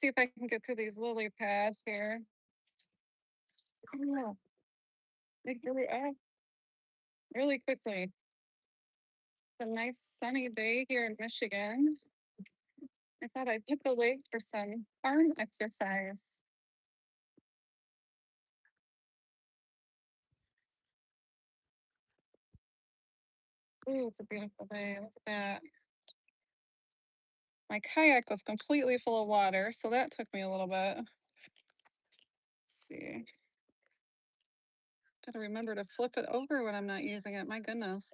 see if I can get through these lily pads here. Oh, they grew up really quickly. It's a nice sunny day here in Michigan. I thought I'd hit the lake for some arm exercise. Ooh, it's a beautiful day. Look at that. My kayak was completely full of water, so that took me a little bit. Let's see. Gotta remember to flip it over when I'm not using it. My goodness.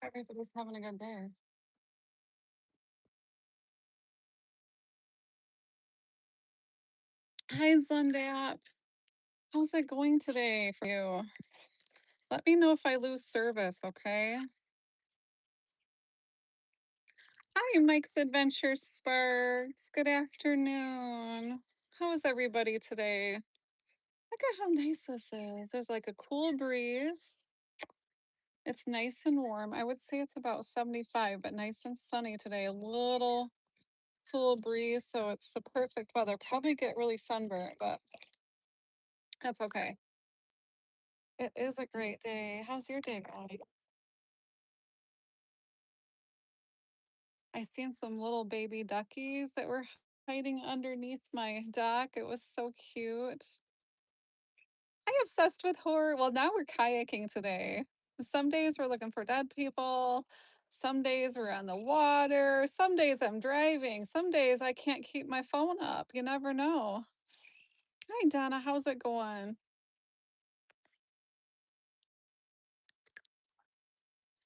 Everybody's having a good day. Hi, Zundap. How's it going today for you? Let me know if I lose service, okay? Hi, Mike's Adventure Sparks. Good afternoon. How is everybody today? Look at how nice this is. There's like a cool breeze. It's nice and warm. I would say it's about 75, but nice and sunny today. A little cool breeze, so it's the perfect weather. Probably get really sunburnt, but that's okay. It is a great day. How's your day going? I seen some little baby duckies that were hiding underneath my dock. It was so cute. I obsessed with horror. Well, now we're kayaking today. Some days we're looking for dead people. Some days we're on the water. Some days I'm driving. Some days I can't keep my phone up. You never know. Hi, Donna. How's it going?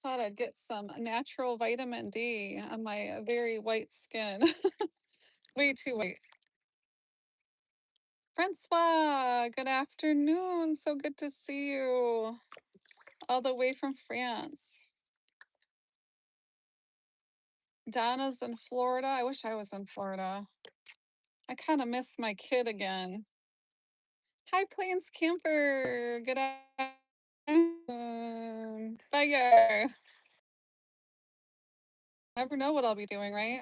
Thought I'd get some natural vitamin D on my very white skin. Way too white. Francois, good afternoon. So good to see you all the way from France. Donna's in Florida. I wish I was in Florida. I kind of miss my kid again. Hi, Plains Camper. Good afternoon. Fire. Never know what I'll be doing, right?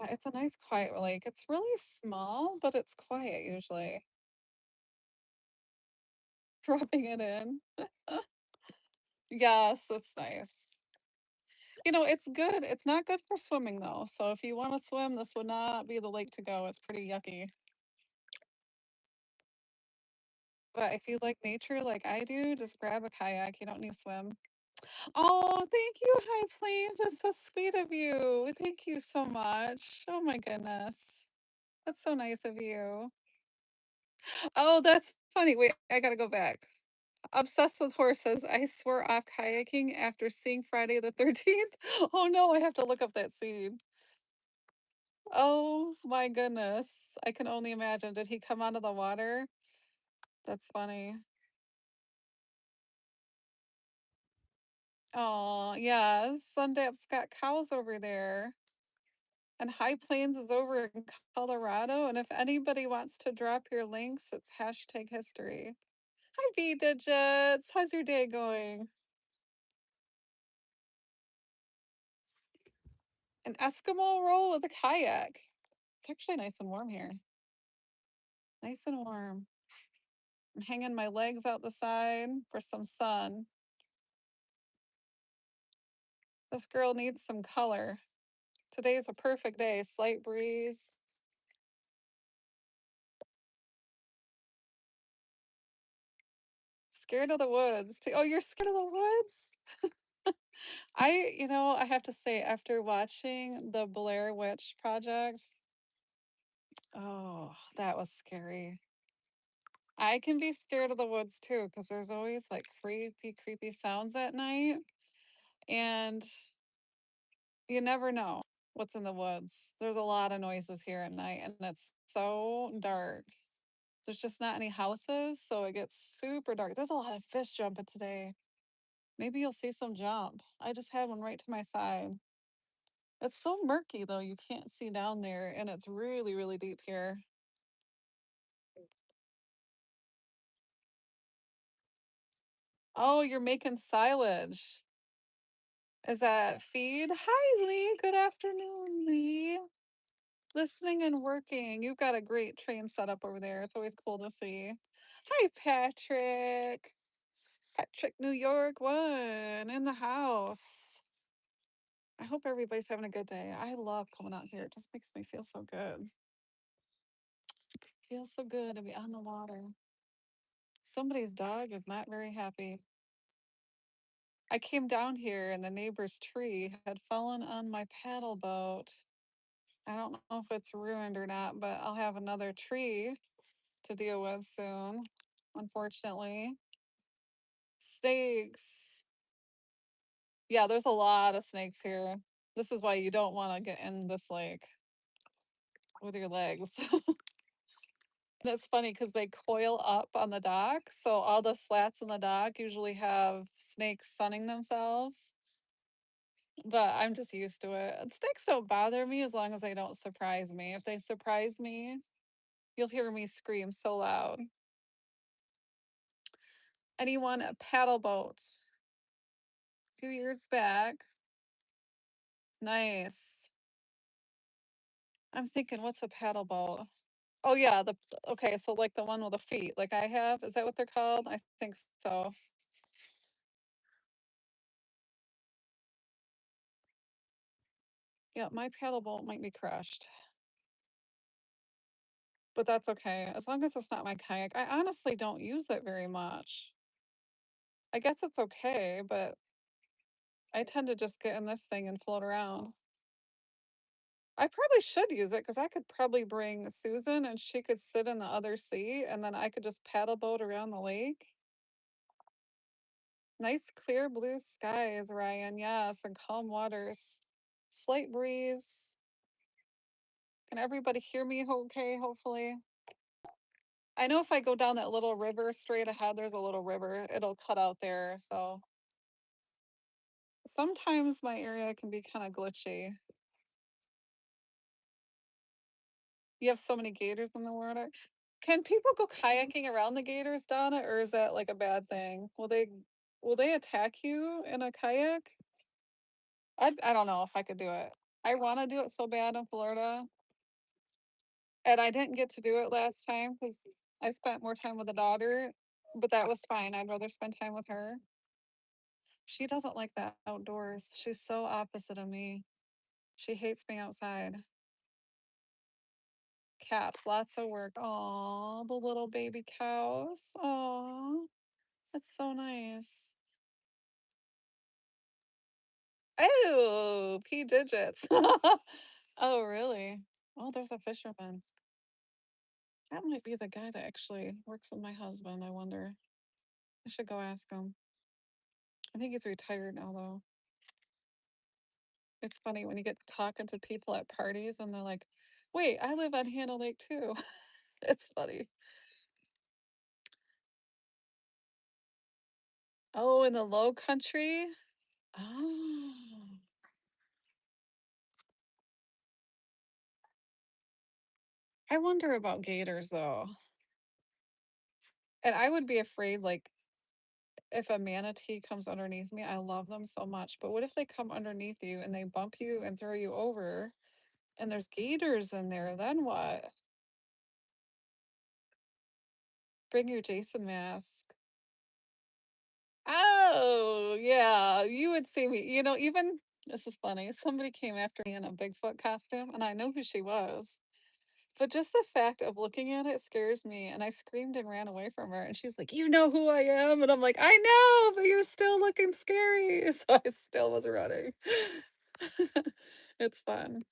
It's a nice quiet lake. It's really small, but it's quiet usually. Rubbing it in. Yes, that's nice. It's good. It's not good for swimming though. So if you want to swim, this would not be the lake to go. It's pretty yucky. But if you like nature like I do, just grab a kayak. You don't need to swim. Oh, thank you, High Plains. That's so sweet of you. Thank you so much. Oh my goodness. That's so nice of you. Oh, that's funny. Wait, I gotta go back. Obsessed with horses. I swore off kayaking after seeing Friday the 13th. Oh no, I have to look up that scene. Oh my goodness. I can only imagine. Did he come out of the water? That's funny. Oh, yeah. Sundap's got cows over there. And High Plains is over in Colorado. And if anybody wants to drop your links, it's hashtag history. Hi, V Digits. How's your day going? An Eskimo roll with a kayak. It's actually nice and warm here. Nice and warm. I'm hanging my legs out the side for some sun. This girl needs some color. Today's a perfect day. Slight breeze. Scared of the woods. Oh, you're scared of the woods? I have to say, after watching the Blair Witch Project, oh, that was scary. I can be scared of the woods too, because there's always like creepy, creepy sounds at night. And you never know what's in the woods. There's a lot of noises here at night, and it's so dark. There's just not any houses, so it gets super dark. There's a lot of fish jumping today. Maybe you'll see some jump. I just had one right to my side. It's so murky though, you can't see down there, and it's really, really deep here. Oh, you're making silage. Is that feed? Hi, Lee. Good afternoon, Lee. Listening and working. You've got a great train set up over there. It's always cool to see. Hi, Patrick. Patrick, New York, one in the house. I hope everybody's having a good day. I love coming out here. It just makes me feel so good. Feels so good to be on the water. Somebody's dog is not very happy. I came down here and the neighbor's tree had fallen on my paddle boat. I don't know if it's ruined or not, but I'll have another tree to deal with soon, unfortunately. Snakes. Yeah, there's a lot of snakes here. This is why you don't want to get in this lake with your legs. That's funny because they coil up on the dock. So all the slats in the dock usually have snakes sunning themselves. But I'm just used to it. And snakes don't bother me as long as they don't surprise me. If they surprise me, you'll hear me scream so loud. Anyone paddle boats? A few years back. Nice. I'm thinking, what's a paddle boat? Oh yeah, the okay, so like the one with the feet, like I have. Is that what they're called? I think so. Yeah, my paddle boat might be crushed, but that's okay. As long as it's not my kayak. I honestly don't use it very much. I guess it's okay, but I tend to just get in this thing and float around. I probably should use it because I could probably bring Susan and she could sit in the other seat and then I could just paddle boat around the lake. Nice clear blue skies, Ryan. Yes, and calm waters. Slight breeze. Can everybody hear me okay, hopefully? I know if I go down that little river straight ahead, there's a little river. It'll cut out there. So sometimes my area can be kind of glitchy. You have so many gators in the water. Can people go kayaking around the gators, Donna, or is that like a bad thing? Will they attack you in a kayak? I don't know if I could do it. I want to do it so bad in Florida, and I didn't get to do it last time because I spent more time with the daughter, but that was fine. I'd rather spend time with her. She doesn't like that outdoors. She's so opposite of me. She hates being outside. Caps, lots of work. Oh, the little baby cows. Oh, that's so nice. Oh, P digits. Oh, really? Oh, there's a fisherman. That might be the guy that actually works with my husband. I wonder. I should go ask him. I think he's retired now, though. It's funny when you get talking to people at parties and they're like, wait, I live on Hannah Lake too. It's funny. Oh, in the low country? Oh. I wonder about gators though. And I would be afraid, like, if a manatee comes underneath me, I love them so much. But what if they come underneath you and they bump you and throw you over and there's gators in there? Then what? Bring your Jason mask. Oh, yeah. You would see me. Even this is funny. Somebody came after me in a Bigfoot costume and I know who she was. But just the fact of looking at it scares me, and I screamed and ran away from her, and she's like, "You know who I am?" And I'm like, "I know, but you're still looking scary." So I still was running. It's fun.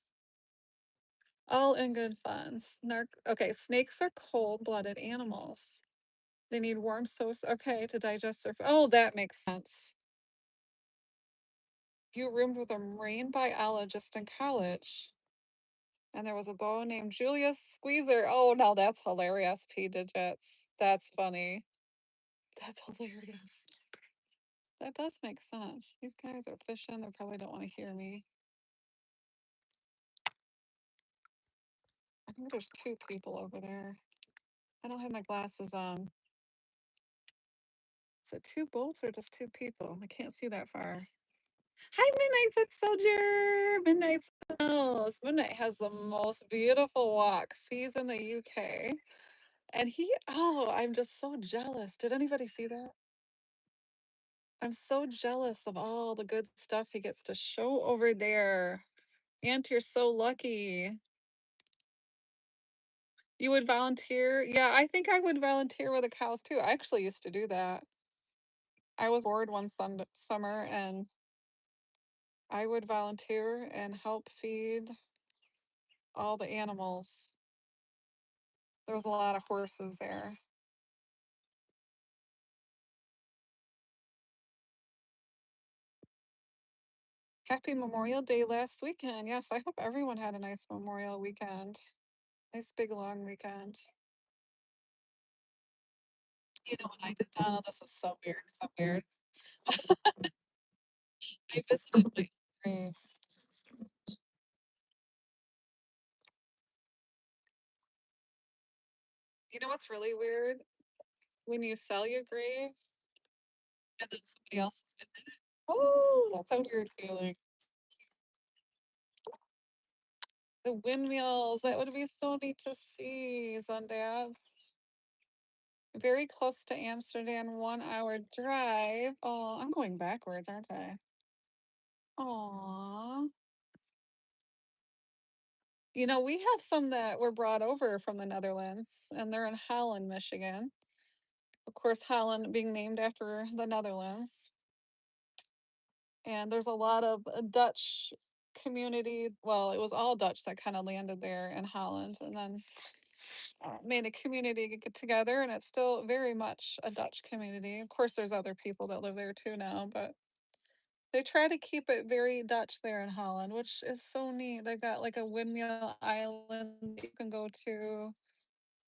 All in good fun. Okay, snakes are cold-blooded animals. They need warm sauce, okay, to digest their Oh, that makes sense. You roomed with a marine biologist in college, and there was a boy named Julius Squeezer. Oh, now that's hilarious, P digits. That's funny. That's hilarious. That does make sense. These guys are fishing. They probably don't want to hear me. I think there's two people over there. I don't have my glasses on. Is it two boats or just two people? I can't see that far. Hi, Midnight Foot Soldier! Midnight's in the house. Midnight has the most beautiful walks. He's in the UK. And I'm just so jealous. Did anybody see that? I'm so jealous of all the good stuff he gets to show over there. Aunt, you're so lucky. You would volunteer? Yeah, I think I would volunteer with the cows too. I actually used to do that. I was bored one summer and I would volunteer and help feed all the animals. There was a lot of horses there. Happy Memorial Day last weekend. Yes, I hope everyone had a nice Memorial weekend. Nice big long weekend. You know what I did, Donna? This is so weird because I'm weird. I visited my grave. You know what's really weird? When you sell your grave and then somebody else is in it. Oh, that's a weird feeling. The windmills, that would be so neat to see, Zundab. Very close to Amsterdam, 1 hour drive. Oh, I'm going backwards, aren't I? Aw. You know, we have some that were brought over from the Netherlands, and they're in Holland, Michigan. Of course, Holland being named after the Netherlands. And there's a lot of Dutch community. Well, it was all Dutch that kind of landed there in Holland, and then made a community get together, and it's still very much a Dutch community. Of course, there's other people that live there too now, but they try to keep it very Dutch there in Holland, which is so neat. They've got like a windmill island that you can go to,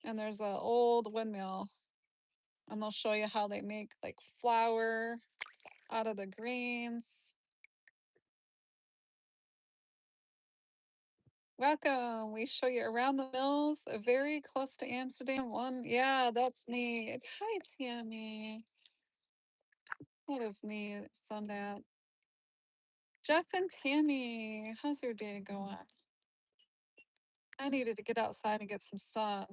and there's an old windmill, and they'll show you how they make like flour out of the grains. Welcome. We show you around the mills, very close to Amsterdam. One, yeah, that's neat. Hi, Tammy. That is neat. Sundown. Jeff and Tammy, how's your day going? I needed to get outside and get some sun.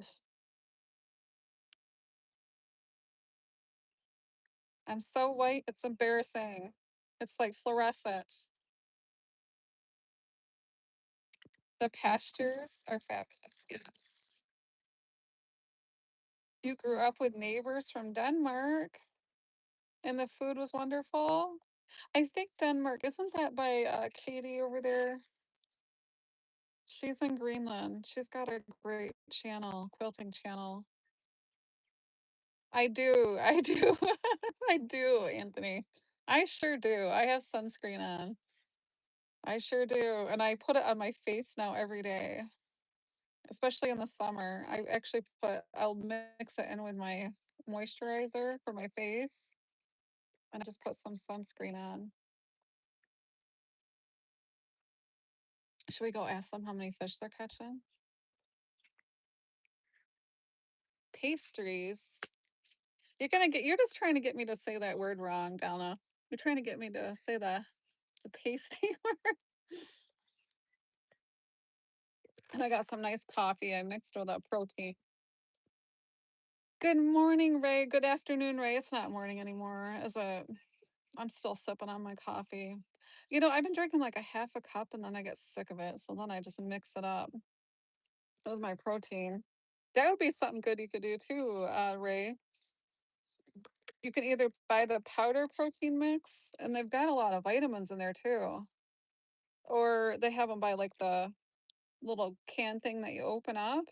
I'm so white, it's embarrassing. It's like fluorescent. The pastures are fabulous. Yes. You grew up with neighbors from Denmark and the food was wonderful. I think Denmark, isn't that by Katie over there? She's in Greenland. She's got a great channel, quilting channel. I do. I do. I do, Anthony. I sure do. I have sunscreen on. I sure do. And I put it on my face now every day, especially in the summer. I'll mix it in with my moisturizer for my face and I just put some sunscreen on. Should we go ask them how many fish they're catching? Pastries. You're just trying to get me to say that word wrong, Donna. You're trying to get me to say the pasty word. And I got some nice coffee I mixed with a protein. Good morning, Ray. Good afternoon, Ray. It's not morning anymore. I'm still sipping on my coffee. You know, I've been drinking like a half a cup and then I get sick of it. So then I just mix it up with my protein. That would be something good you could do too, Ray. You can either buy the powder protein mix, and they've got a lot of vitamins in there too, or they have them by like the little can thing that you open up.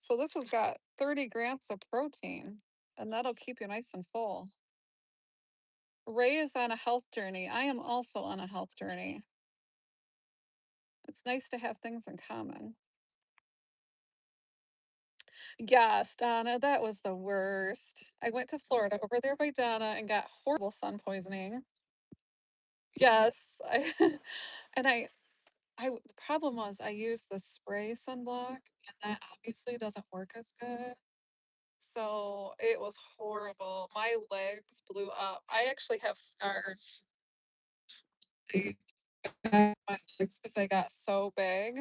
So this has got 30 grams of protein, and that'll keep you nice and full. Ray is on a health journey. I am also on a health journey. It's nice to have things in common. Yes, Donna, that was the worst. I went to Florida over there by Donna and got horrible sun poisoning. Yes, and the problem was I used the spray sunblock, and that obviously doesn't work as good. So it was horrible. My legs blew up. I actually have scars. My legs because they got so big.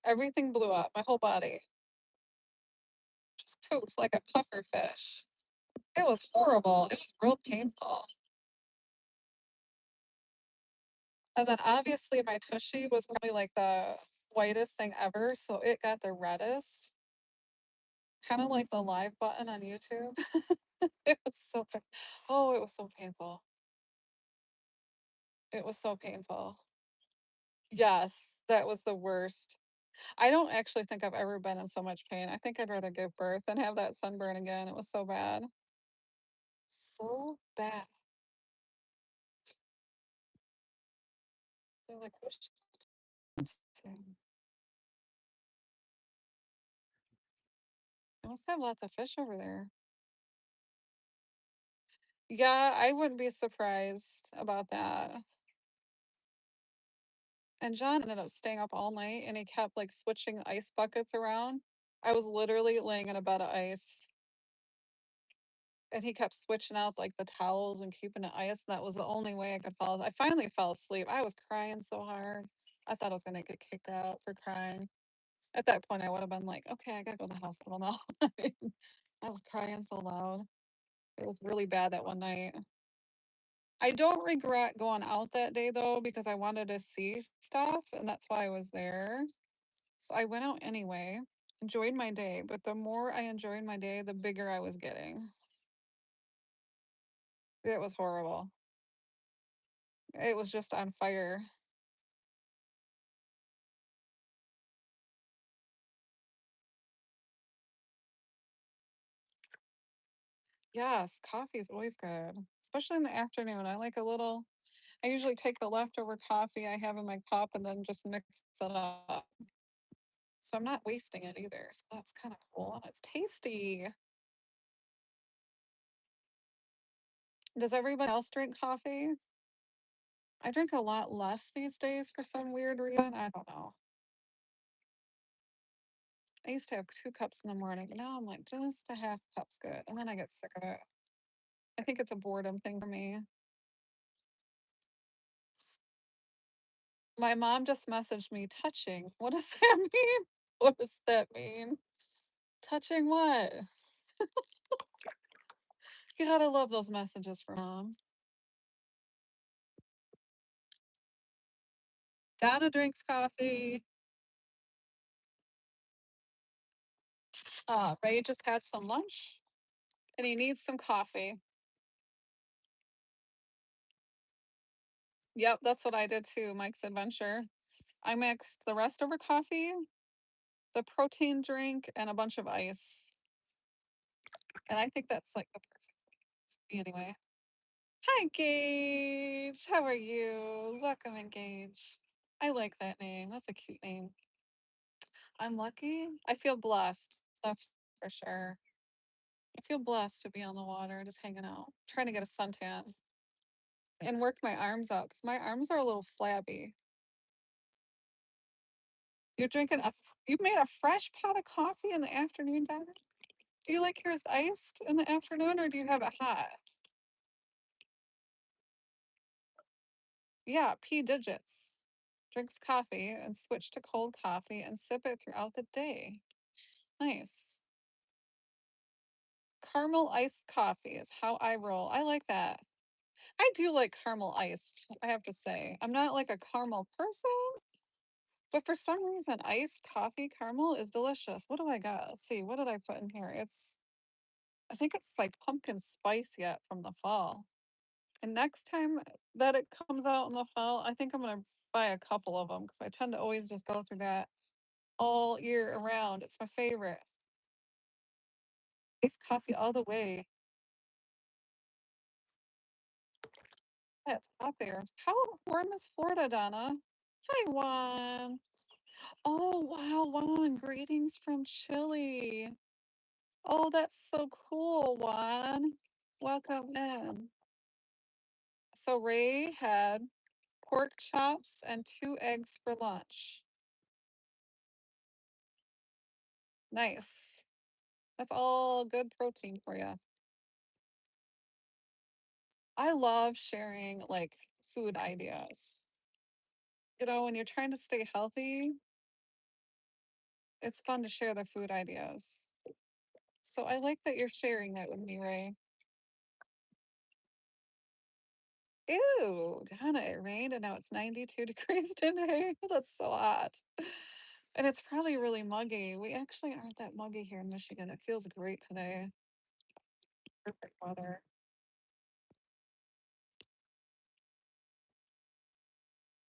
Everything blew up. My whole body just poofed like a puffer fish. It was horrible. It was real painful. And then obviously my tushy was probably like the whitest thing ever, so it got the reddest. Kind of like the live button on YouTube. It was so oh, it was so painful. It was so painful. Yes, that was the worst. I don't actually think I've ever been in so much pain. I think I'd rather give birth than have that sunburn again. It was so bad. So bad. They're like, "What should I do?" They must have lots of fish over there. Yeah, I wouldn't be surprised about that. And John ended up staying up all night and he kept like switching ice buckets around. I was literally laying in a bed of ice and he kept switching out like the towels and keeping it ice. And that was the only way I could fall. I finally fell asleep. I was crying so hard. I thought I was gonna get kicked out for crying. At that point, I would have been like, okay, I gotta go to the hospital now. I was crying so loud. It was really bad that one night. I don't regret going out that day though, because I wanted to see stuff and that's why I was there. So I went out anyway, enjoyed my day, but the more I enjoyed my day, the bigger I was getting. It was horrible. It was just on fire. Yes, coffee is always good, especially in the afternoon. I like a little, I usually take the leftover coffee I have in my cup and then just mix it up. So I'm not wasting it either. So that's kind of cool. And it's tasty. Does everybody else drink coffee? I drink a lot less these days for some weird reason. I don't know. I used to have 2 cups in the morning, but now I'm like, just a half cup's good. And then I get sick of it. I think it's a boredom thing for me. My mom just messaged me touching. What does that mean? What does that mean? Touching what? You gotta love those messages from mom. Donna drinks coffee. Ray just had some lunch and he needs some coffee. Yep, that's what I did too, Mike's Adventure. I mixed the rest over coffee, the protein drink, and a bunch of ice. And I think that's like the perfect anyway. Hi, Gage. How are you? Welcome in, Gage. I like that name. That's a cute name. I'm lucky. I feel blessed. That's for sure. I feel blessed to be on the water, just hanging out, trying to get a suntan and work my arms out because my arms are a little flabby. You're drinking a, you made a fresh pot of coffee in the afternoon, Donna? Do you like yours iced in the afternoon or do you have it hot? Yeah, P digits. Drinks coffee and switch to cold coffee and sip it throughout the day. Nice. Caramel iced coffee is how I roll. I like that. I do like caramel iced, I have to say. I'm not like a caramel person, but for some reason, iced coffee caramel is delicious. What do I got? Let's see. What did I put in here? I think it's like pumpkin spice yet from the fall. And next time that it comes out in the fall, I think I'm going to buy a couple of them because I tend to always just go through that all year around. It's my favorite. Iced coffee all the way. Yeah, it's hot there. How warm is Florida, Donna? Hi, Juan. Oh, wow, Juan. Greetings from Chile. Oh, that's so cool, Juan. Welcome in. So Ray had pork chops and 2 eggs for lunch. Nice. That's all good protein for you. I love sharing like food ideas. When you're trying to stay healthy, it's fun to share the food ideas. So I like that you're sharing that with me, Ray. Ew, Donna, it rained and now it's 92 degrees today. That's so hot. And it's probably really muggy. We actually aren't that muggy here in Michigan. It feels great today. Perfect weather.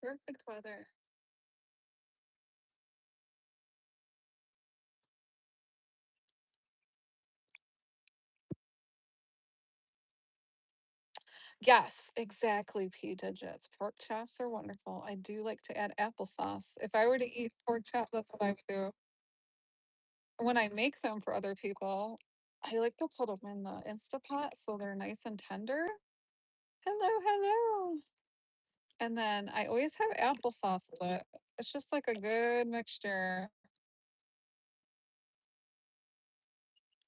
Perfect weather. Yes, exactly, pea digits. Pork chops are wonderful. I do like to add applesauce. If I were to eat pork chop, that's what I would do. When I make them for other people, I like to put them in the Instapot so they're nice and tender. Hello, hello. And then I always have applesauce with it. It's just like a good mixture.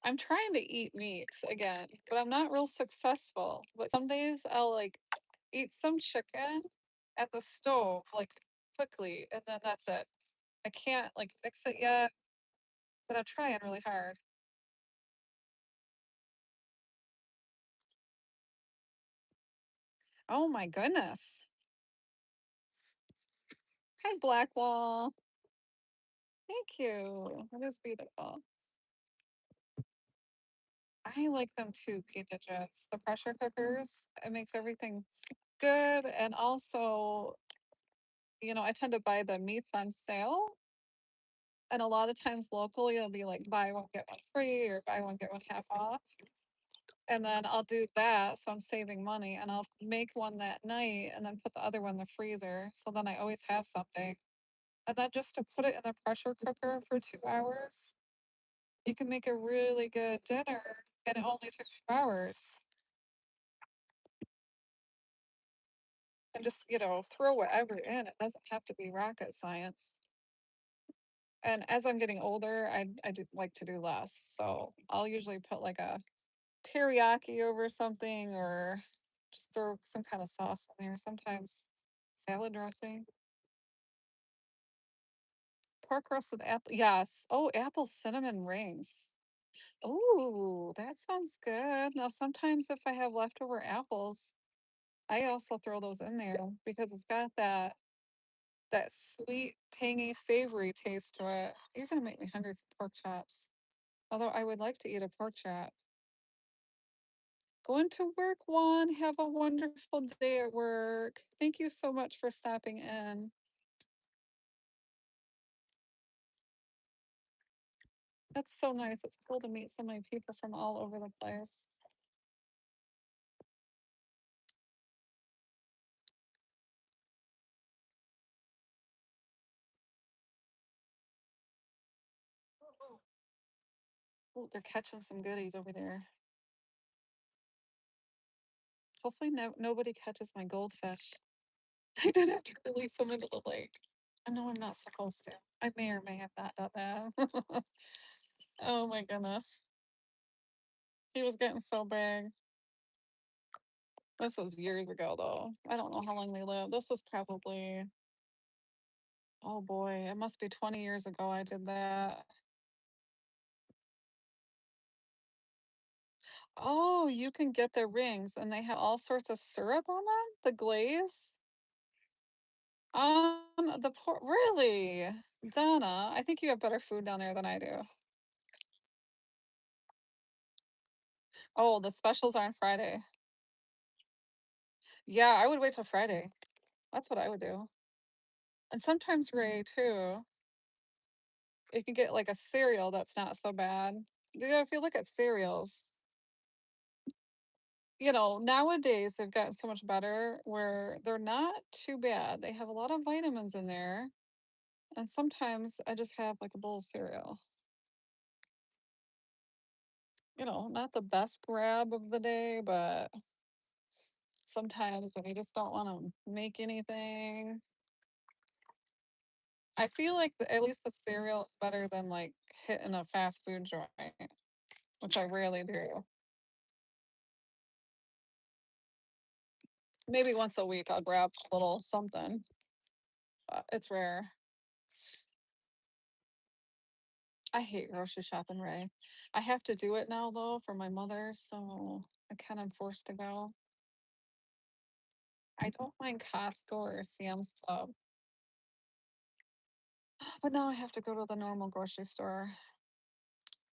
I'm trying to eat meats again, but I'm not real successful. But some days I'll like eat some chicken at the stove, like quickly, and then that's it. I can't like fix it yet, but I'm trying really hard. Oh my goodness. Hi, Blackwall. Thank you. That is beautiful. I like them too, pea digits. The pressure cookers, it makes everything good. And also, I tend to buy the meats on sale. And a lot of times locally, it'll be like buy one, get one free or buy one, get one half off. And then I'll do that. So I'm saving money and I'll make one that night and then put the other one in the freezer. So then I always have something. And then just to put it in the pressure cooker for 2 hours, you can make a really good dinner and it only took 2 hours. And just, throw whatever in. It doesn't have to be rocket science. And as I'm getting older, I do like to do less. So I'll usually put like a teriyaki over something or just throw some kind of sauce in there. Sometimes salad dressing. Pork roast with apple. Yes. Oh, apple cinnamon rings. Oh, that sounds good. Now, sometimes if I have leftover apples, I also throw those in there because it's got that sweet, tangy, savory taste to it. You're gonna make me hungry for pork chops. Although I would like to eat a pork chop. Going to work, Juan. Have a wonderful day at work. Thank you so much for stopping in. That's so nice. It's cool to meet so many people from all over the place. Oh, they're catching some goodies over there. Hopefully, nobody catches my goldfish. I didn't have to release them into the lake. I know I'm not supposed to. I may or may have not done that. Oh my goodness. He was getting so big. This was years ago, though. I don't know how long they live. This was probably, oh boy, it must be 20 years ago I did that. Oh, you can get their rings and they have all sorts of syrup on them? The glaze? Really? Donna, I think you have better food down there than I do. Oh, the specials are on Friday. Yeah, I would wait till Friday. That's what I would do. And sometimes Ray too. You can get like a cereal that's not so bad. If you look at cereals, nowadays they've gotten so much better where they're not too bad. They have a lot of vitamins in there. And sometimes I just have like a bowl of cereal. Not the best grab of the day, but sometimes when you just don't want to make anything, I feel like at least the cereal is better than like hitting a fast food joint, which I rarely do. Maybe once a week I'll grab a little something. It's rare. I hate grocery shopping, Ray. I have to do it now though for my mother, so I kind of forced to go. I don't mind Costco or Sam's Club, but now I have to go to the normal grocery store.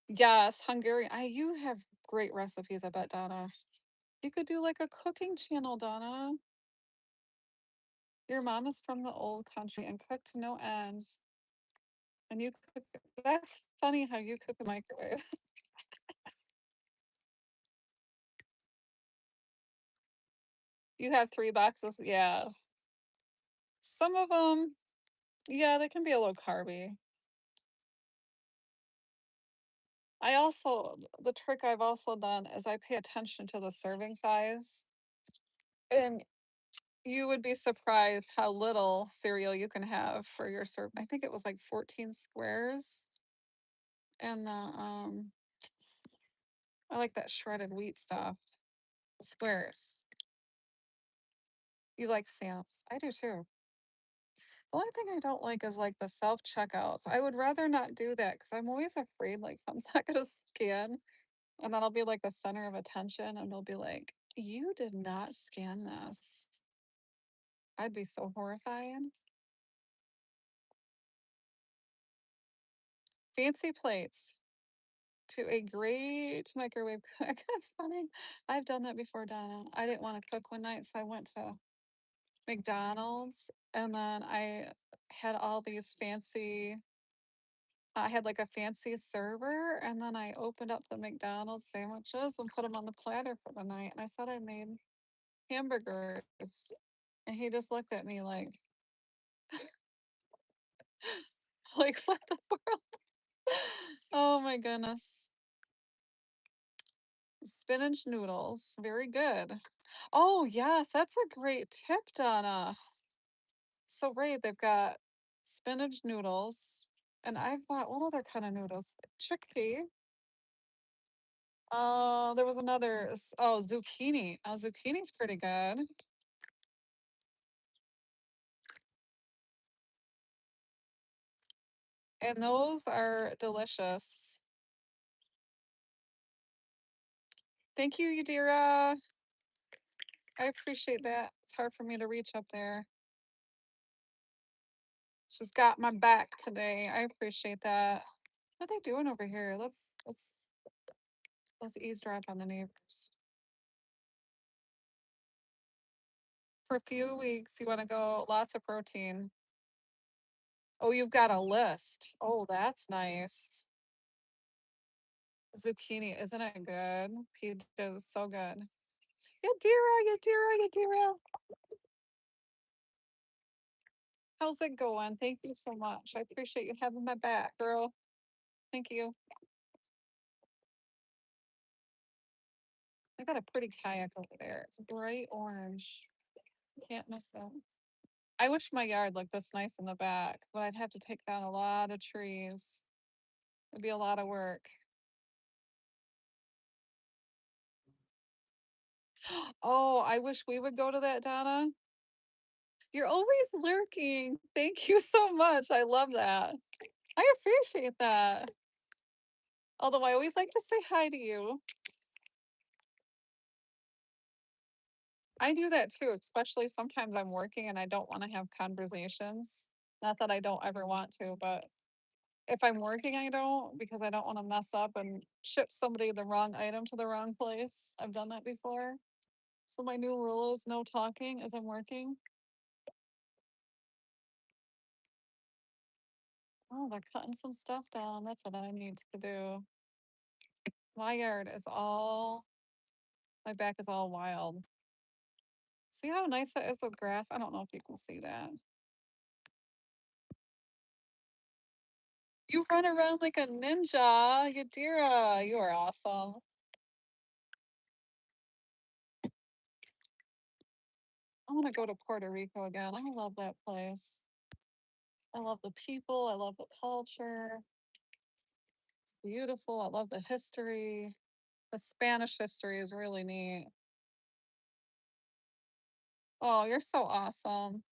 Yes, Hungarian. You have great recipes, I bet, Donna. You could do like a cooking channel, Donna. Your mom is from the old country and cooked to no end. And you cook. That's funny how you cook a microwave. You have 3 boxes. Yeah. Some of them, yeah, they can be a little carby. The trick I've also done is I pay attention to the serving size. And you would be surprised how little cereal you can have for your serve. I think it was like 14 squares. And I like that shredded wheat stuff. Squares. You like Sam's. I do too. The only thing I don't like is like the self checkouts. I would rather not do that because I'm always afraid like something's not gonna scan. And then I'll be like the center of attention and they'll be like, you did not scan this. I'd be so horrified. Fancy plates to a great microwave cook. That's funny. I've done that before, Donna. I didn't want to cook one night, so I went to McDonald's and then had all these fancy I had like a fancy server and then I opened up the McDonald's sandwiches and put them on the platter for the night. And I said I made hamburgers. And he just looked at me like, like what the world? Oh my goodness. Spinach noodles. Very good. Oh yes, that's a great tip, Donna. So Ray, they've got spinach noodles. And I've bought what other kind of noodles? Chickpea. There was zucchini. Oh, zucchini's pretty good. And those are delicious. Thank you, Yadira. I appreciate that. It's hard for me to reach up there. She's got my back today. I appreciate that. What are they doing over here? Let's eavesdrop on the neighbors. For a few weeks, you want to go lots of protein. Oh, you've got a list. Oh, that's nice. Zucchini, isn't it good? Peach is so good. Yadira, Yadira, Yadira. How's it going? Thank you so much. I appreciate you having my back, girl. Thank you. I got a pretty kayak over there. It's bright orange. Can't miss it. I wish my yard looked this nice in the back, but I'd have to take down a lot of trees. It'd be a lot of work. Oh, I wish we would go to that, Donna. You're always lurking. Thank you so much. I love that. I appreciate that. Although I always like to say hi to you. I do that too, especially sometimes I'm working and I don't want to have conversations. Not that I don't ever want to, but if I'm working, I don't because I don't want to mess up and ship somebody the wrong item to the wrong place. I've done that before. So my new rule is no talking as I'm working. Oh, they're cutting some stuff down. That's what I need to do. My yard is all, my back is all wild. See how nice that is with grass? I don't know if you can see that. You run around like a ninja, Yadira. You are awesome. I want to go to Puerto Rico again. I love that place. I love the people. I love the culture. It's beautiful. I love the history. The Spanish history is really neat. Oh, you're so awesome.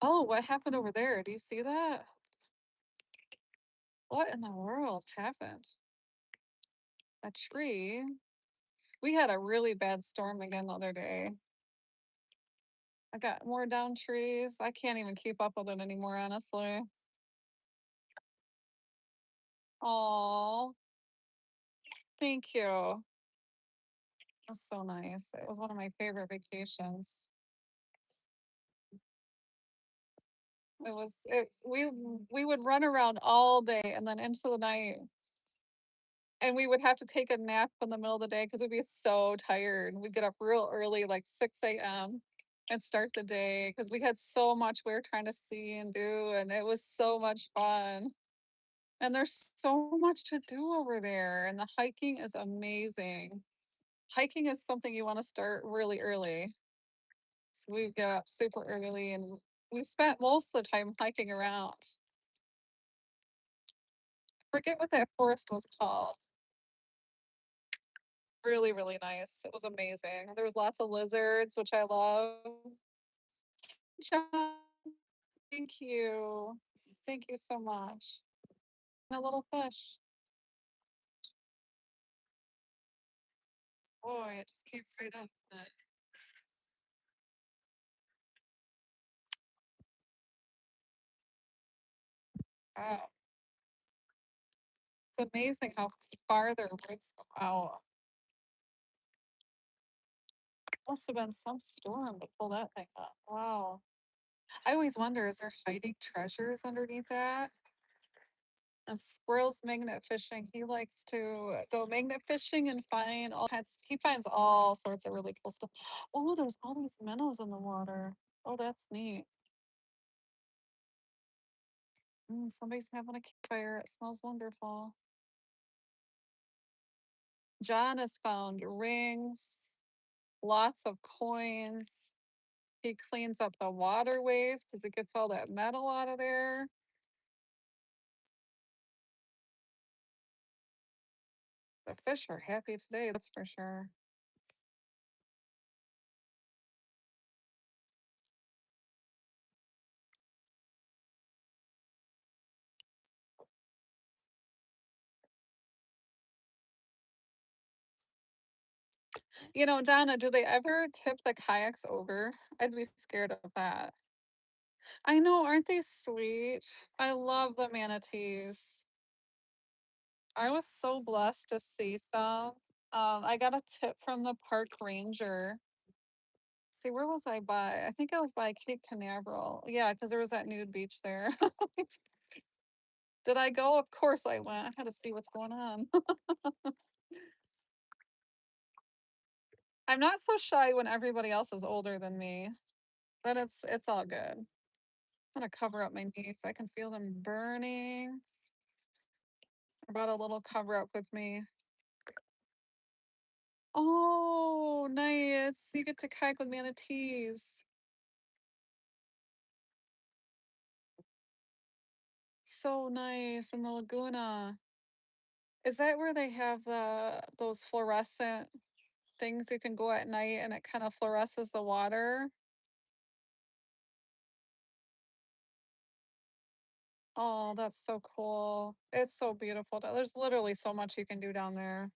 Oh, what happened over there? Do you see that? What in the world happened? A tree? We had a really bad storm again the other day. I got more down trees. I can't even keep up with it anymore, honestly. Oh, thank you. That's so nice. It was one of my favorite vacations. We would run around all day and then into the night, and we would have to take a nap in the middle of the day because we'd be so tired. We'd get up real early, like 6 a.m., and start the day because we had so much we were trying to see and do, and it was so much fun. And there's so much to do over there, and the hiking is amazing. Hiking is something you want to start really early. So we get up super early and we spent most of the time hiking around. Forget what that forest was called. Really, really nice. It was amazing. There was lots of lizards, which I love. John, thank you. Thank you so much. And a little fish. Boy, it just came right up. But wow. It's amazing how far their roots go out. Must have been some storm to pull that thing up. Wow. I always wonder, is there hiding treasures underneath that? And Squirrel's magnet fishing. He likes to go magnet fishing and find all kinds. He finds all sorts of really cool stuff. Oh, there's all these minnows in the water. Oh, that's neat. Somebody's having a campfire. It smells wonderful. John has found rings, lots of coins. He cleans up the waterways because it gets all that metal out of there. The fish are happy today, that's for sure. Donna, do they ever tip the kayaks over? I'd be scared of that. I know, aren't they sweet? I love the manatees. I was so blessed to see some. I got a tip from the park ranger. See, where was I by? I think I was by Cape Canaveral. Yeah, because there was that nude beach there. Did I go? Of course I went. I had to see what's going on. I'm not so shy when everybody else is older than me. But it's all good. I'm gonna cover up my knees. I can feel them burning. I brought a little cover up with me. Oh, nice. You get to kayak with manatees. So nice in the Laguna. Is that where they have those fluorescent things you can go at night and it kind of fluoresces the water? Oh, that's so cool. It's so beautiful. There's literally so much you can do down there.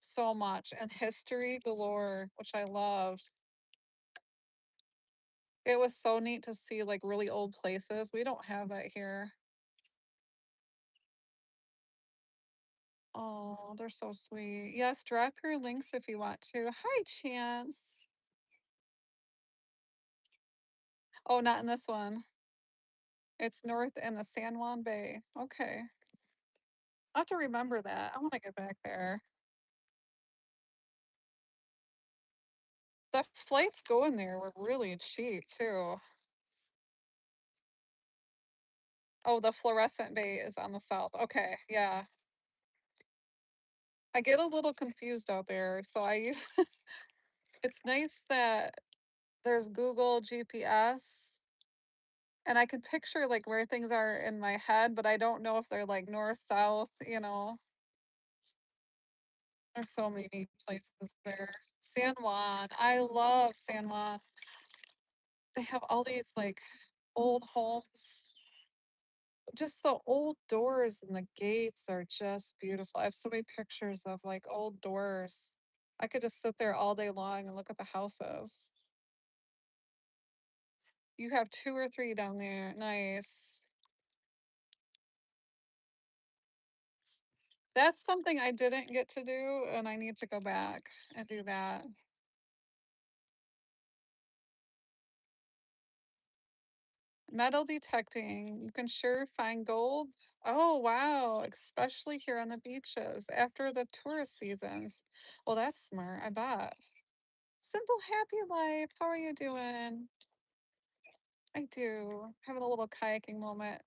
So much. And history galore, which I loved. It was so neat to see like really old places. We don't have that here. Oh, they're so sweet. Yes, drop your links if you want to. Hi, Chance. Oh, not in this one. It's north in the San Juan Bay. Okay. I have to remember that. I want to get back there. The flights going there were really cheap too. Oh, the fluorescent bay is on the south. Okay, yeah. I get a little confused out there. It's nice that there's Google GPS and I can picture like where things are in my head, but I don't know if they're like north, south. There's so many neat places there. San Juan. I love San Juan. They have all these like old homes. Just the old doors and the gates are just beautiful. I have so many pictures of like old doors. I could just sit there all day long and look at the houses. You have two or three down there. Nice. That's something I didn't get to do, and I need to go back and do that. Metal detecting. You can sure find gold. Oh, wow. Especially here on the beaches after the tourist seasons. Well, that's smart, I bet. Simple, happy life. How are you doing? I do. Having a little kayaking moment.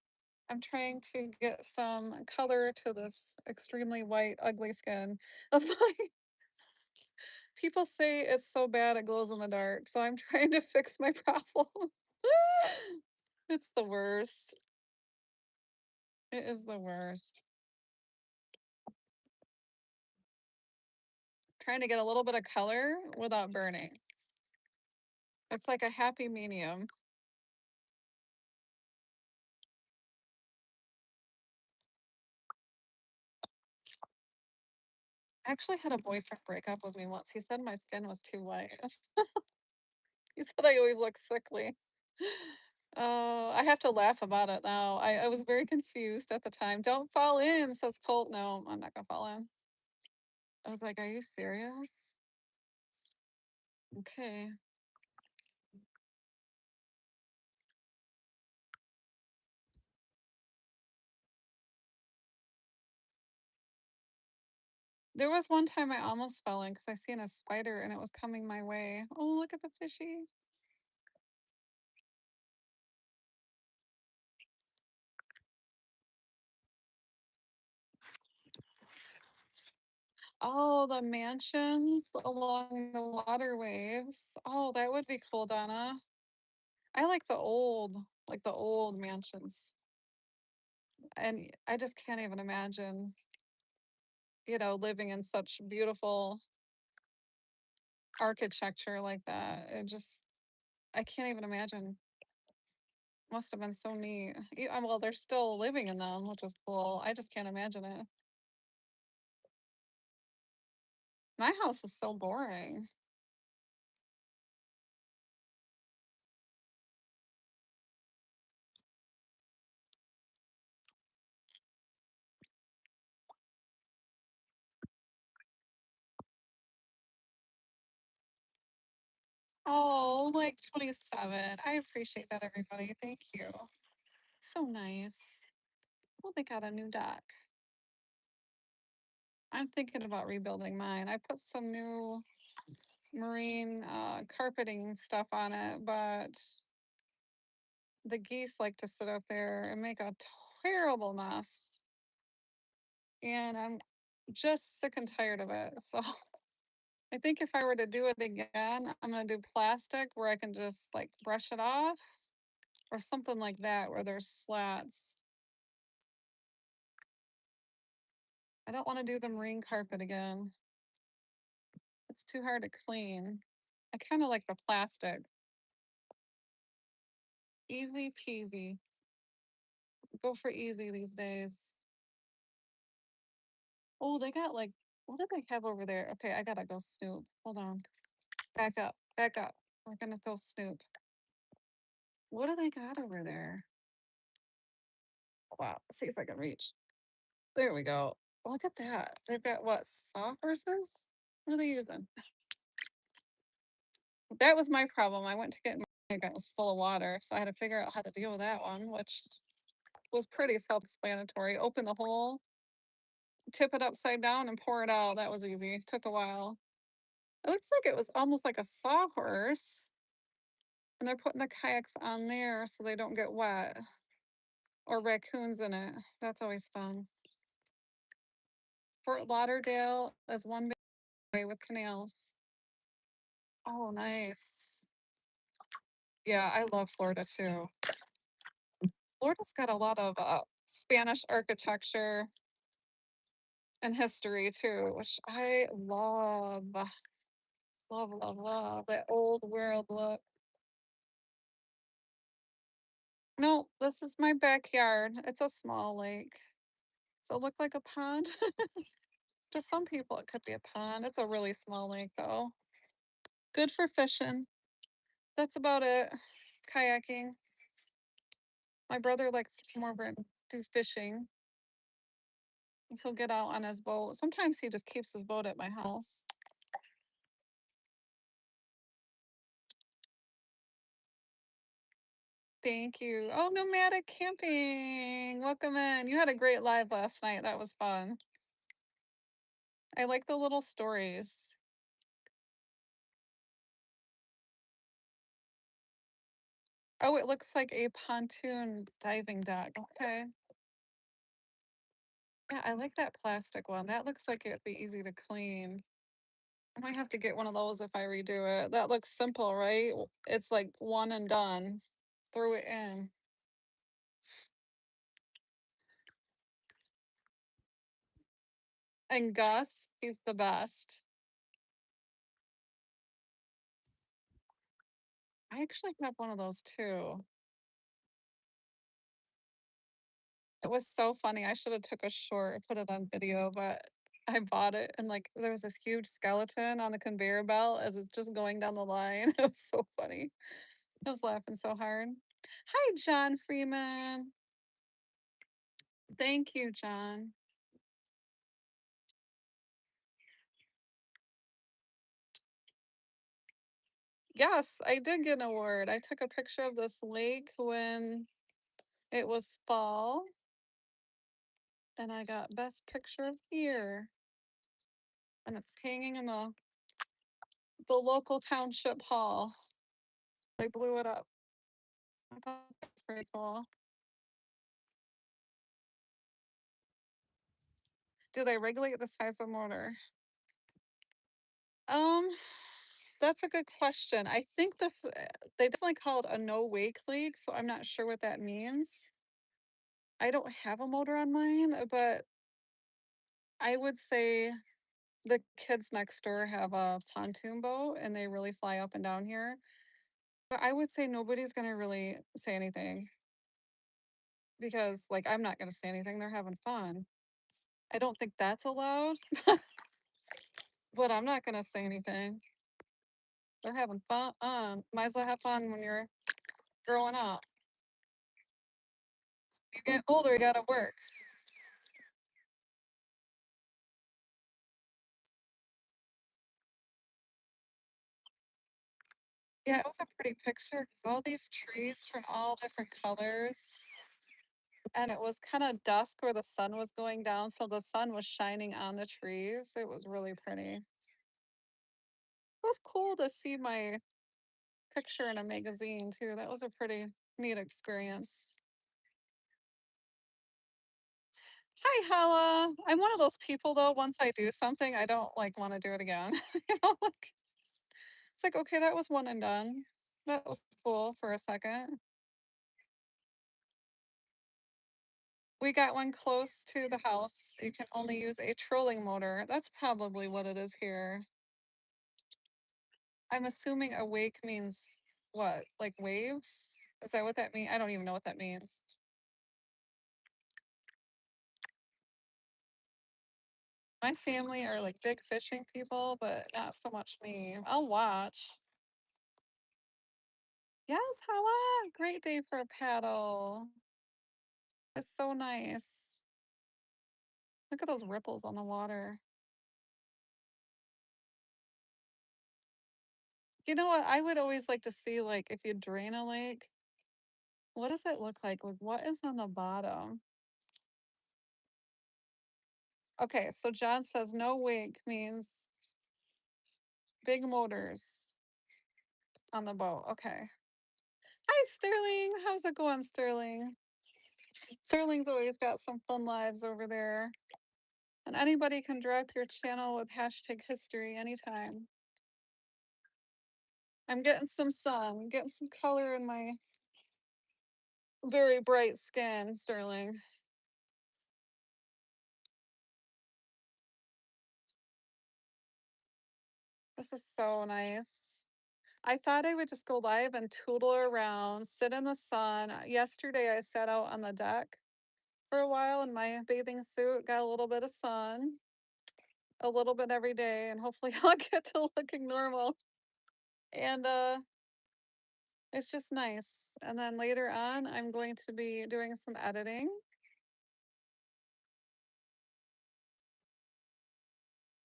I'm trying to get some color to this extremely white, ugly skin of mine. People say it's so bad it glows in the dark, so I'm trying to fix my problem. It's the worst. It is the worst. Trying to get a little bit of color without burning. It's like a happy medium. I actually had a boyfriend break up with me once. He said my skin was too white. He said I always look sickly. I have to laugh about it now. I was very confused at the time. Don't fall in, says Colt. No, I'm not gonna fall in. I was like, are you serious? Okay. There was one time I almost fell in because I seen a spider and it was coming my way. Oh, look at the fishy. Oh, the mansions along the water waves. Oh, that would be cool, Donna. I like the old mansions. And I just can't even imagine, living in such beautiful architecture like that. I can't even imagine. Must have been so neat. Well, they're still living in them, which is cool. I just can't imagine it. My house is so boring. Oh, like 27. I appreciate that, everybody. Thank you. So nice. Well, they got a new dock. I'm thinking about rebuilding mine. I put some new marine carpeting stuff on it, but the geese like to sit up there and make a terrible mess. And I'm just sick and tired of it. So I think if I were to do it again, I'm going to do plastic where I can just like brush it off or something like that where there's slats. I don't want to do the marine carpet again. It's too hard to clean. I kind of like the plastic. Easy peasy. Go for easy these days. Oh, they got like, what do they have over there? Okay, I gotta go snoop. Hold on. Back up. Back up. We're gonna go snoop. What do they got over there? Wow. Let's see if I can reach. There we go. Look at that. They've got what? Sawhorses? What are they using? That was my problem. I went to get my gun was full of water, so I had to figure out how to deal with that one, which was pretty self-explanatory. Open the hole, tip it upside down, and pour it out. That was easy. Took a while. It looks like it was almost like a sawhorse, and they're putting the kayaks on there so they don't get wet or raccoons in it. That's always fun. Fort Lauderdale is one big way with canals. Oh, nice. Yeah, I love Florida too. Florida's got a lot of Spanish architecture and history too, which I love. Love, love, love. That old world look. No, this is my backyard. It's a small lake. Does it look like a pond? To some people, it could be a pond. It's a really small lake, though. Good for fishing. That's about it. Kayaking. My brother likes to come over and do fishing. He'll get out on his boat. Sometimes he just keeps his boat at my house. Thank you. Oh, nomadic camping. Welcome in. You had a great live last night. That was fun. I like the little stories. Oh, it looks like a pontoon diving dock. Okay. Yeah, I like that plastic one. That looks like it'd be easy to clean. I might have to get one of those if I redo it. That looks simple, right? It's like one and done. Throw it in. And Gus, he's the best. I actually have one of those too. It was so funny. I should have took a short and put it on video, but I bought it and like there was this huge skeleton on the conveyor belt as it's just going down the line. It was so funny. I was laughing so hard. Hi, John Freeman. Thank you, John. Yes, I did get an award. I took a picture of this lake when it was fall, and I got best picture of the year. And it's hanging in the local township hall. They blew it up. I thought that was pretty cool. Do they regulate the size of motor? Um, that's a good question. I think they definitely call it a no wake leak, so I'm not sure what that means. I don't have a motor on mine, but I would say the kids next door have a pontoon boat and they really fly up and down here. But I would say nobody's gonna really say anything because like I'm not gonna say anything. They're having fun. I don't think that's allowed, but I'm not gonna say anything. They're having fun. Might as well have fun when you're growing up. You get older, you gotta work. Yeah, it was a pretty picture because all these trees turn all different colors. And it was kind of dusk where the sun was going down, so the sun was shining on the trees. It was really pretty. It was cool to see my picture in a magazine too. That was a pretty neat experience. Hi, Hala. I'm one of those people though, once I do something, I don't like want to do it again. Like it's like, okay, that was one and done. That was cool for a second. We got one close to the house. You can only use a trolling motor. That's probably what it is here. I'm assuming a wake means what? Like waves? Is that what that means? I don't even know what that means. My family are like big fishing people, but not so much me. I'll watch. Yes, Hala. Great day for a paddle. It's so nice. Look at those ripples on the water. You know what? I would always like to see like if you drain a lake, what does it look like? Like what is on the bottom? Okay, so John says no wake means big motors on the boat. Okay. Hi, Sterling. How's it going, Sterling? Sterling's always got some fun lives over there. And anybody can drop your channel with hashtag history anytime. I'm getting some sun, getting some color in my very bright skin, Sterling. This is so nice. I thought I would just go live and tootle around, sit in the sun. Yesterday, I sat out on the deck for a while in my bathing suit, got a little bit of sun, a little bit every day, and hopefully I'll get to looking normal. And it's just nice. And then later on, I'm going to be doing some editing.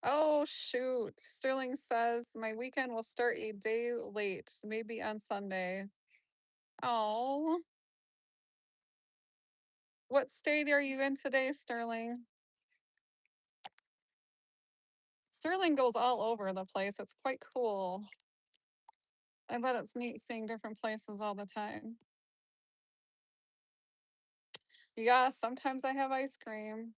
Oh, shoot. Sterling says my weekend will start a day late, maybe on Sunday. Oh, what state are you in today, Sterling? Sterling goes all over the place. It's quite cool. I bet it's neat seeing different places all the time. Yeah, sometimes I have ice cream.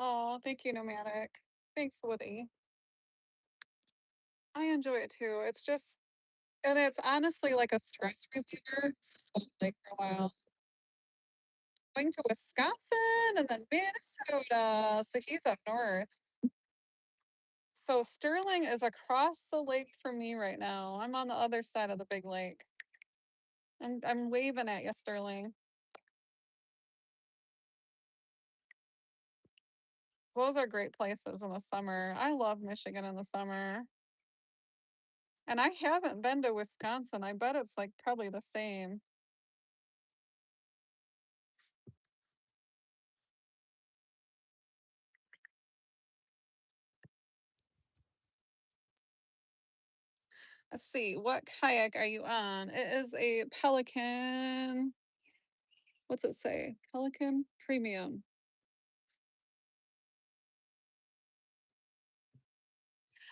Oh, thank you, Nomadic. Thanks, Woody. I enjoy it too. It's just, and it's honestly like a stress reliever. It's just like for a while. Going to Wisconsin and then Minnesota. So he's up north. So Sterling is across the lake from me right now. I'm on the other side of the big lake. And I'm waving at you, Sterling. Those are great places in the summer. I love Michigan in the summer. And I haven't been to Wisconsin. I bet it's like probably the same. Let's see, what kayak are you on? It is a Pelican. What's it say? Pelican Premium.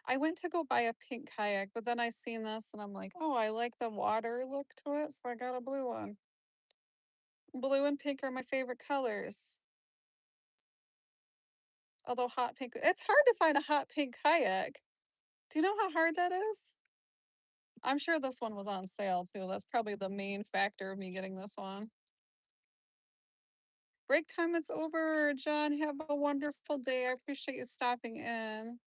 I went to go buy a pink kayak, but then I seen this and I'm like, oh, I like the water look to it, so I got a blue one. Blue and pink are my favorite colors. Although hot pink, it's hard to find a hot pink kayak. Do you know how hard that is? I'm sure this one was on sale too. That's probably the main factor of me getting this one. Break time is over. John, have a wonderful day. I appreciate you stopping in.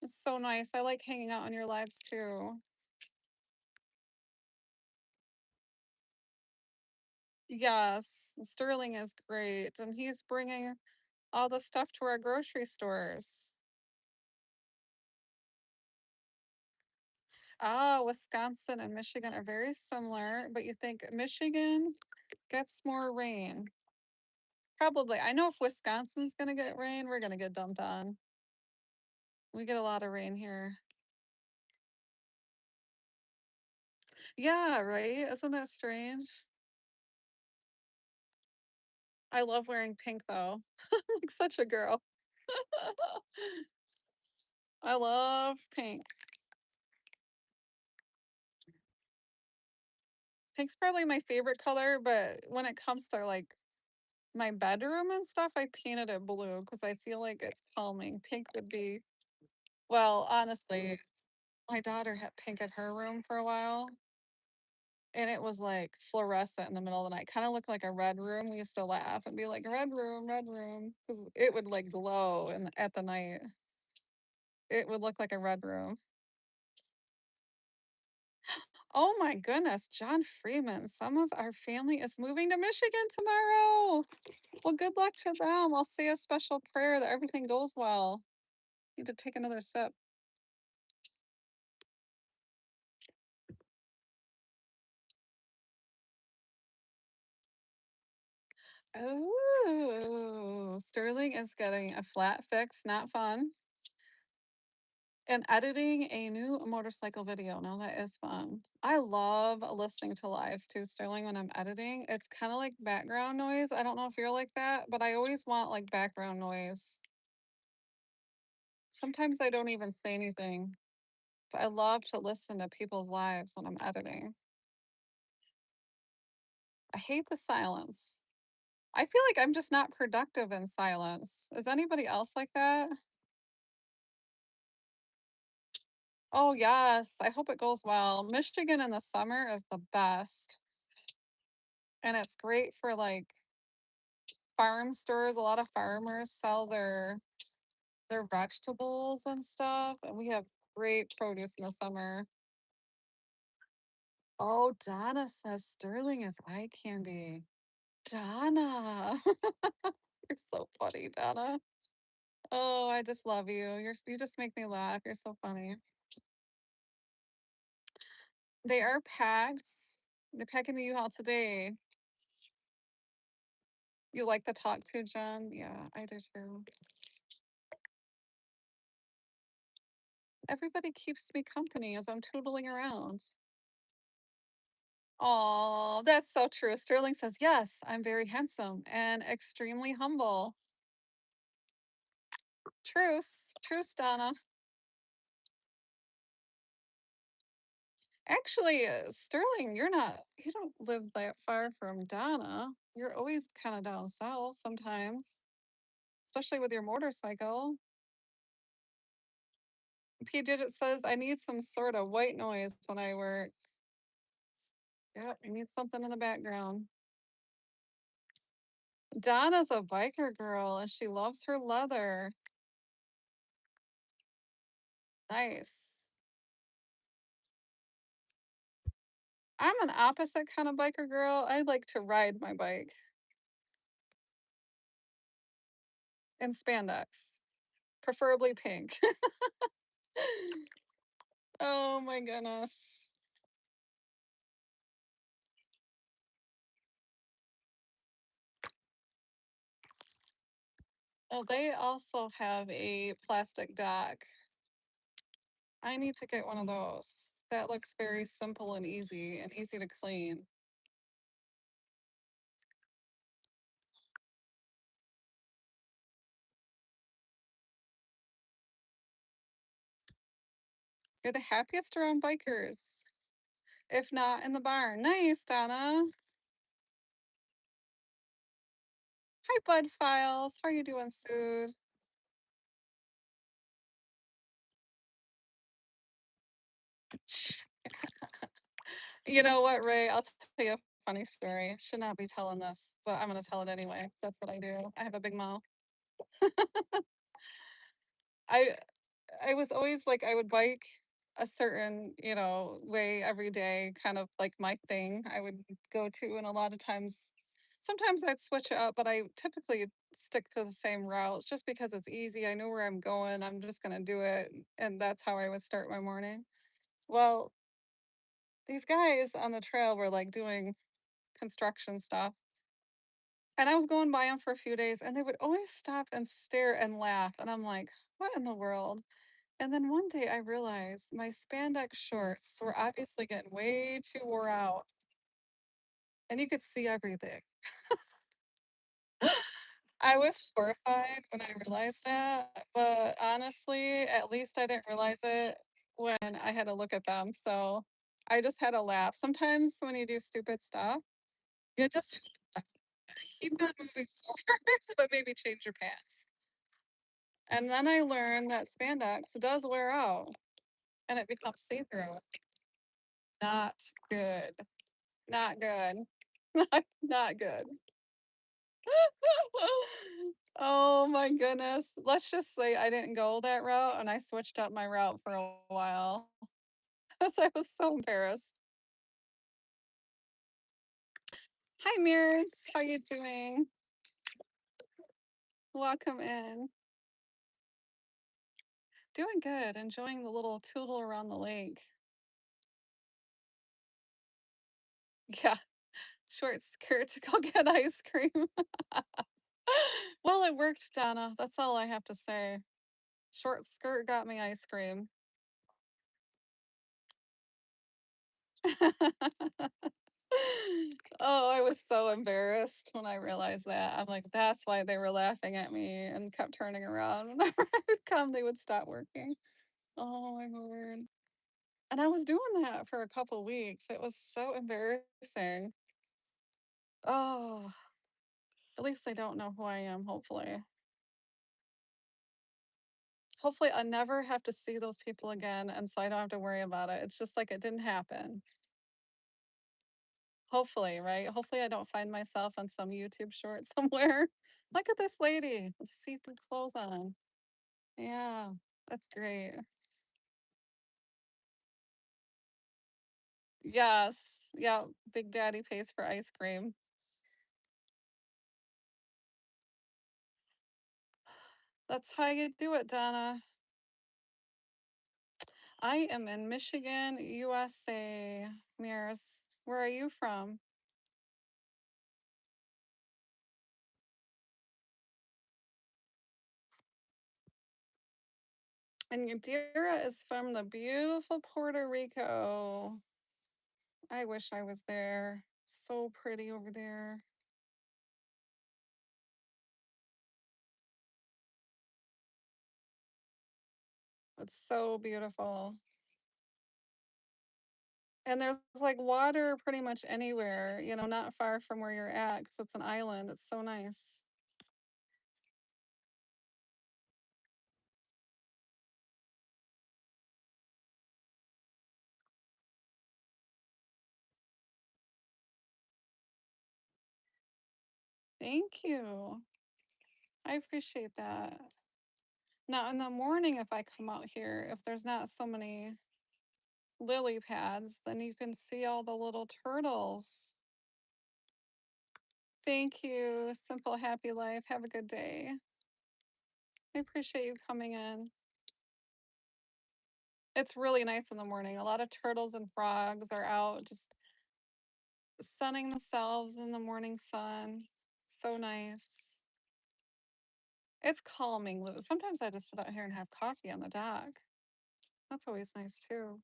It's so nice. I like hanging out on your lives too. Yes, Sterling is great. And he's bringing all the stuff to our grocery stores. Ah, Wisconsin and Michigan are very similar, but you think Michigan gets more rain. Probably. I know if Wisconsin's going to get rain, we're going to get dumped on. We get a lot of rain here. Yeah, right? Isn't that strange? I love wearing pink though. I'm like such a girl. I love pink. Pink's probably my favorite color, but when it comes to like my bedroom and stuff, I painted it blue because I feel like it's calming. Pink would be, well, honestly, my daughter had pink in her room for a while, and it was like fluorescent in the middle of the night. Kind of looked like a red room. We used to laugh and be like, red room, because it would like glow and at the night. It would look like a red room. Oh my goodness, John Freeman. Some of our family is moving to Michigan tomorrow. Well, good luck to them. I'll say a special prayer that everything goes well. Need to take another sip. Oh, Sterling is getting a flat fix, not fun. And editing a new motorcycle video. Now that is fun. I love listening to lives too, Sterling, when I'm editing. It's kind of like background noise. I don't know if you're like that, but I always want like background noise. Sometimes I don't even say anything, but I love to listen to people's lives when I'm editing. I hate the silence. I feel like I'm just not productive in silence. Is anybody else like that? Oh, yes. I hope it goes well. Michigan in the summer is the best. And it's great for like farm stores. A lot of farmers sell their their vegetables and stuff. And we have great produce in the summer. Oh, Donna says Sterling is eye candy. Donna. You're so funny, Donna. Oh, I just love you. You just make me laugh. You're so funny. They are packed. They're packing the U-Haul today. You like the talk to, Jen? Yeah, I do too. Everybody keeps me company as I'm tootling around. Oh, that's so true. Sterling says, yes, I'm very handsome and extremely humble. Truce. Truce, Donna. Actually, Sterling, you don't live that far from Donna. You're always kind of down south sometimes, especially with your motorcycle. P Digit says, I need some sort of white noise when I work. Yep, I need something in the background. Donna's a biker girl and she loves her leather. Nice. I'm an opposite kind of biker girl. I like to ride my bike in spandex, preferably pink. Oh my goodness. Oh, they also have a plastic dock. I need to get one of those. That looks very simple and easy to clean. You're the happiest around bikers, if not in the barn. Nice, Donna. Hi, Bud Files. How are you doing, Sood? You know what, Ray? I'll tell you a funny story. Should not be telling this, but I'm gonna tell it anyway. That's what I do. I have a big mouth. I I was always like I would bike a certain, way every day, kind of like my thing. I would go to, and a lot of times, sometimes I'd switch it up, but I typically stick to the same routes just because it's easy. I know where I'm going. I'm just gonna do it, and that's how I would start my morning. Well, these guys on the trail were like doing construction stuff. And I was going by them for a few days and they would always stop and stare and laugh. And I'm like, what in the world? And then one day I realized my spandex shorts were obviously getting way too wore out and you could see everything. I was horrified when I realized that. But honestly, at least I didn't realize it when I had to look at them. So I just had to laugh. Sometimes when you do stupid stuff, you just have to keep on moving forward, but maybe change your pants. And then I learned that spandex does wear out and it becomes see through. Not good. Not good. Not good. Oh my goodness. Let's just say I didn't go that route and I switched up my route for a while. Because I was so embarrassed. Hi Mirrors, how you doing? Welcome in. Doing good. Enjoying the little tootle around the lake. Yeah, short skirt to go get ice cream. Well, it worked, Donna. That's all I have to say. Short skirt got me ice cream. Oh, I was so embarrassed when I realized that. I'm like, that's why they were laughing at me and kept turning around. Whenever I would come, they would stop working. Oh my word. And I was doing that for a couple weeks. It was so embarrassing. Oh, at least they don't know who I am, hopefully. Hopefully, I never have to see those people again, and so I don't have to worry about it. It's just like it didn't happen. Hopefully, right? Hopefully, I don't find myself on some YouTube short somewhere. Look at this lady with see-through clothes on. Yeah, that's great. Yes. Yeah, Big Daddy pays for ice cream. That's how you do it, Donna. I am in Michigan, USA. Mears, where are you from? And Yadira is from the beautiful Puerto Rico. I wish I was there. So pretty over there. It's so beautiful. And there's like water pretty much anywhere, not far from where you're at because it's an island. It's so nice. Thank you. I appreciate that. Now, in the morning, if I come out here, if there's not so many lily pads, then you can see all the little turtles. Thank you. Simple, happy life. Have a good day. I appreciate you coming in. It's really nice in the morning. A lot of turtles and frogs are out just sunning themselves in the morning sun. So nice. It's calming. Sometimes I just sit out here and have coffee on the dock. That's always nice too.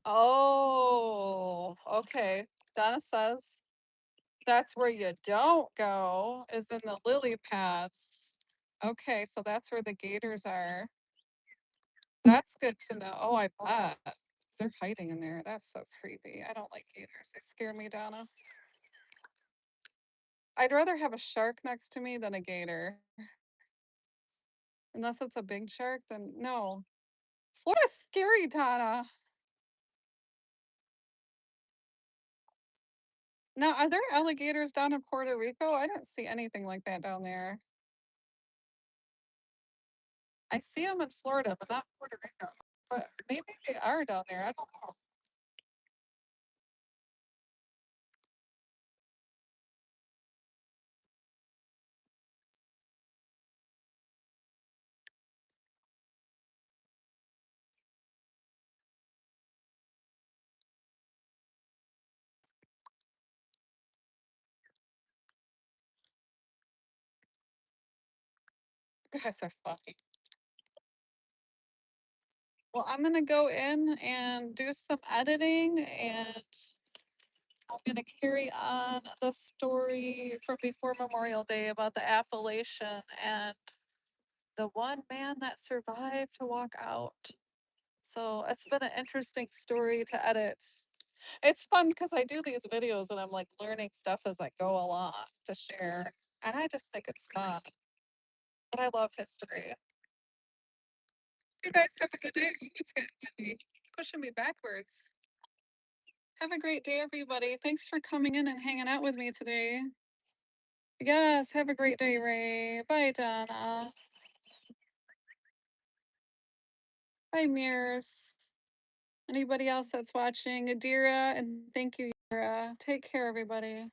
Oh, okay. Donna says that's where you don't go, is in the lily pads. Okay, so that's where the gators are. That's good to know. Oh, I bet. 'Cause they're hiding in there. That's so creepy. I don't like gators. They scare me, Donna. I'd rather have a shark next to me than a gator. Unless it's a big shark, then no. Florida's scary, Donna. Now, are there alligators down in Puerto Rico? I didn't see anything like that down there. I see them in Florida, but not Puerto Rico. But maybe they are down there. I don't know. You guys are funny. Well, I'm gonna go in and do some editing, and I'm gonna carry on the story from before Memorial Day about the Appalachian and the one man that survived to walk out. So it's been an interesting story to edit. It's fun because I do these videos and I'm like learning stuff as I go along to share. And I just think it's fun. But I love history. You guys have a good day. It's getting windy. It's pushing me backwards. Have a great day, everybody. Thanks for coming in and hanging out with me today. Yes, have a great day, Ray. Bye, Donna. Bye, Mears. Anybody else that's watching, Adira, and thank you, Yara. Take care, everybody.